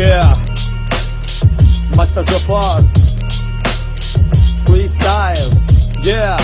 Yeah, Master Zofar Freestyle. Yeah,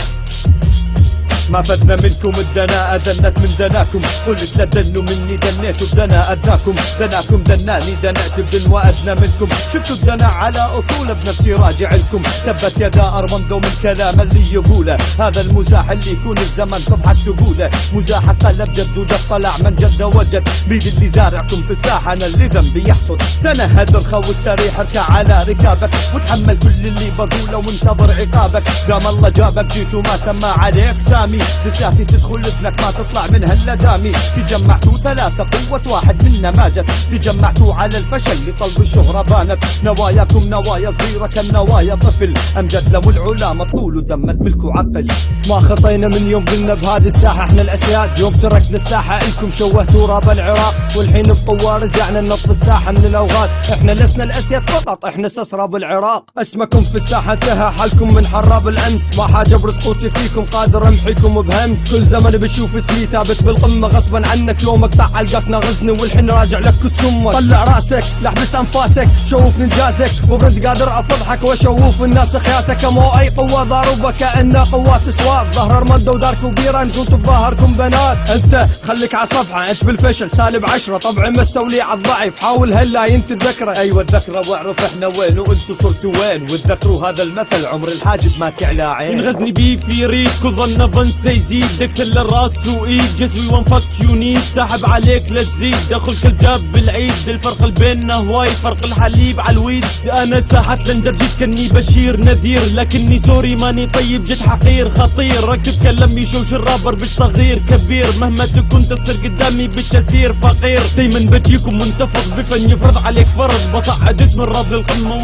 ما فدنا منكم الدناء، دنت من دناكم. قلت لا دنوا مني دنيتوا بدنا أدناكم. دناكم دناني دنأت بدن وأدنى منكم. شفتوا الدناء على أصول بنفسي راجع لكم. تبت يدا أرمندو من كلام اللي يقوله. هذا المزاح اللي يكون الزمن صبحة تقوله. مزاح قلب جد وجد طلع من جد وجد. بيد اللي زارعكم في الساحة أنا اللي ذنبي يحصد. تنهد الخو استريح اركع على ركابك وتحمل كل اللي بقوله وانتظر عقابك. دام الله جابك جيت وما سمى عليك سامي. لساتي تدخل ابنك ما تطلع منها الا دامي. تجمعتوا ثلاثة قوة واحد منا ما جت. تجمعتوا على الفشل لطلب الشهرة بانت. نواياكم نوايا صغيرة كالنوايا طفل. امجد لو العلا مطول ودمت ملك وعقل. ما خطينا من يوم قلنا بهذه الساحة احنا الاسياد. يوم تركنا الساحة الكم شوهتوا راب العراق. والحين بقوة رجعنا نطف الساحة من الاوغاد. احنا لسنا الاسياد فقط احنا سسراب العراق. اسمكم في الساحة انتهى حالكم من حراب الامس. ما حاجة برسقوتي فيكم قادر امحيكم بهمس. كل زمن بشوف اسمي ثابت بالقمة غصبا عنك. لو مقطع علقتنا غزني والحين راجع لك كسمك. طلع راسك لحبس انفاسك شوف انجازك. وبنت قادر افضحك واشوف الناس خياسك. مو اي قوة ضاربة كأنها قوات سواد. ظهر ارمندو ودارك وبيرة انتم تظاهركم بنات. انت خليك على صفحة انت بالفشل سالب 10. طبعا مستولي على الضعيف حاول هلا انت تذكره. ايوه الذكرى واعرف احنا وين وانتو صرتوا وين. وتذكروا هذا المثل عمر الحاجب ما تعلى عين. من غزني بي في ريد كل ظن ظن سيزيد. دكتل للراس وايد جسمي وان فك يونيد. ساحب عليك لا تزيد دخل كل جاب بالعيد. الفرق اللي بيننا هواي فرق الحليب على الويد. انا ساحة لندر جيت كني بشير نذير. لكني سوري ماني طيب جيت حقير خطير. ركب كلمي شوش الرابر بالصغير كبير. مهما تكون تصير قدامي بالشسير فقير. دايما بجيكم منتفض بفن يفرض عليك فرض. بصعد اسم الراب للقمة